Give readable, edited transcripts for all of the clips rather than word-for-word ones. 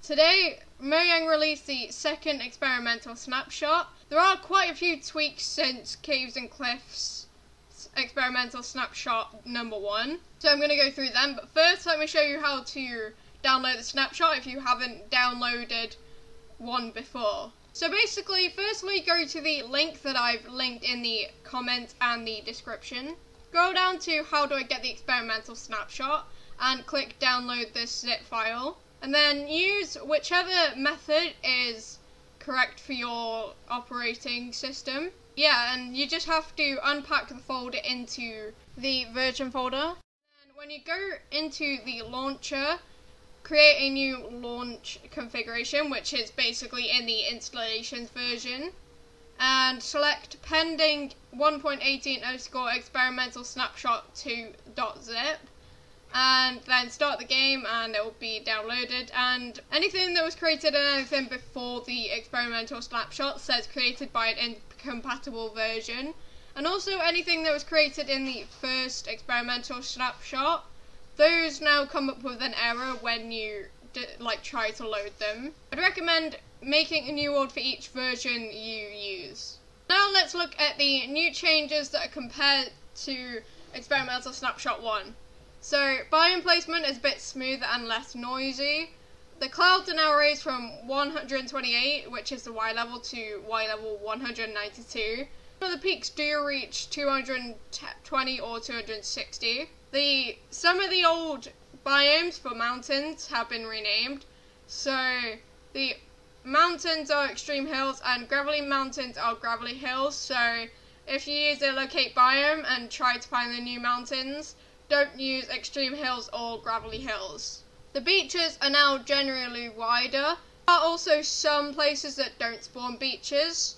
Today, Mojang released the second experimental snapshot. There are quite a few tweaks since Caves and Cliffs experimental snapshot number 1. So I'm going to go through them, but first let me show you how to download the snapshot if you haven't downloaded one before. So basically, firstly go to the link that I've linked in the comments and the description. Go down to how do I get the experimental snapshot and click download this zip file. And then use whichever method is correct for your operating system. Yeah, and you just have to unpack the folder into the version folder. And when you go into the launcher, create a new launch configuration, which is basically in the installations version. And select pending 1.18_experimental snapshot 2.zip. And then start the game and it will be downloaded, and anything that was created and anything before the experimental snapshot says created by an incompatible version, and also anything that was created in the first experimental snapshot, those now come up with an error when you try to load them. I'd recommend making a new one for each version you use. Now let's look at the new changes that are compared to experimental snapshot 1. So, biome placement is a bit smoother and less noisy. The clouds are now raised from 128, which is the Y level, to Y level 192. Some of the peaks do reach 220 or 260. Some of the old biomes for mountains have been renamed. So, the mountains are extreme hills and gravelly mountains are gravelly hills. So, if you use the locate biome and try to find the new mountains, don't use extreme hills or gravelly hills. The beaches are now generally wider. There are also some places that don't spawn beaches.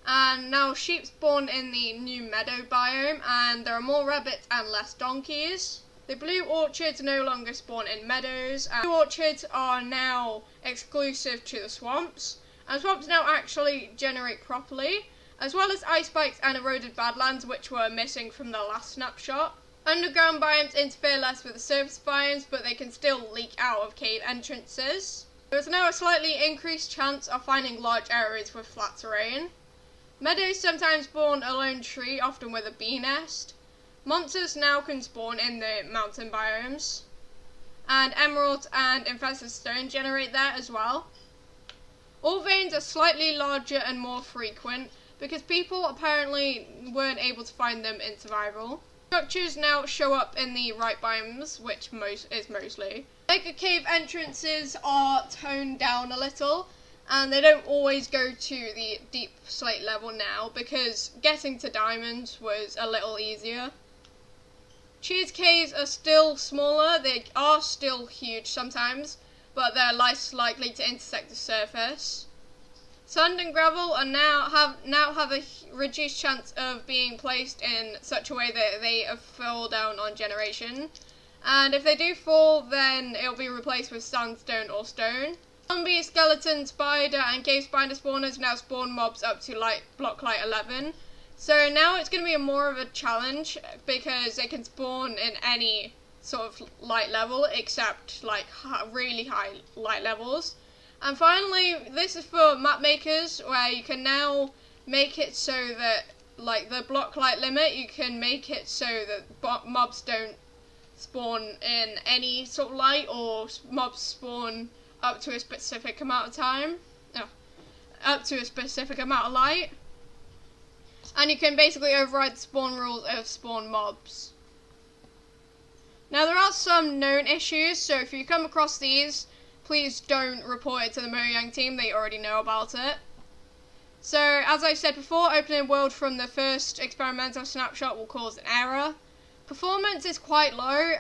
And now sheep spawn in the new meadow biome, and there are more rabbits and less donkeys. The blue orchids no longer spawn in meadows, and blue orchids are now exclusive to the swamps. And swamps now actually generate properly, as well as ice spikes and eroded badlands, which were missing from the last snapshot. Underground biomes interfere less with the surface biomes, but they can still leak out of cave entrances. There is now a slightly increased chance of finding large areas with flat terrain. Meadows sometimes spawn a lone tree, often with a bee nest. Monsters now can spawn in the mountain biomes. And emeralds and infested stone generate there as well. All veins are slightly larger and more frequent, because people apparently weren't able to find them in survival. Structures now show up in the right biomes, which is mostly. Mega cave entrances are toned down a little, and they don't always go to the deep slate level now, because getting to diamonds was a little easier. Cheese caves are still smaller. They are still huge sometimes, but they're less likely to intersect the surface. Sand and gravel are now have a reduced chance of being placed in such a way that they fall down on generation. And if they do fall, then it'll be replaced with sandstone or stone. Zombie, skeleton, spider, and cave spider spawners now spawn mobs up to block light 11. So now it's going to be more of a challenge, because they can spawn in any sort of light level except really high light levels. And finally, this is for map makers, where you can now make it so that, the block light limit, you can make it so that mobs don't spawn in any sort of light, or mobs spawn up to a specific amount of time. Up to a specific amount of light. And you can basically override the spawn rules of spawn mobs. Now, there are some known issues, so if you come across these, please don't report it to the Mojang team, they already know about it. So, as I said before, opening a world from the first experimental snapshot will cause an error. Performance is quite low.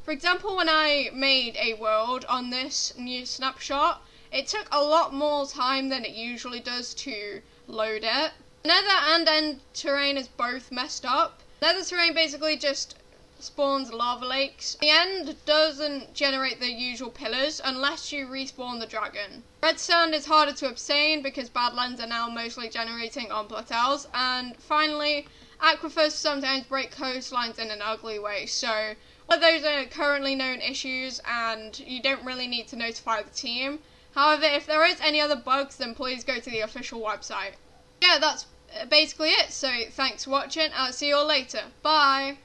For example, when I made a world on this new snapshot, it took a lot more time than it usually does to load it. Nether and end terrain is both messed up. Nether terrain basically just spawns lava lakes. The end doesn't generate the usual pillars unless you respawn the dragon. Red sand is harder to obtain because badlands are now mostly generating on plateaus. And finally, aquifers sometimes break coastlines in an ugly way, so Well, those are currently known issues and you don't really need to notify the team. However, if there is any other bugs, then please go to the official website. Yeah, that's basically it, so thanks for watching, I'll see you all later. Bye!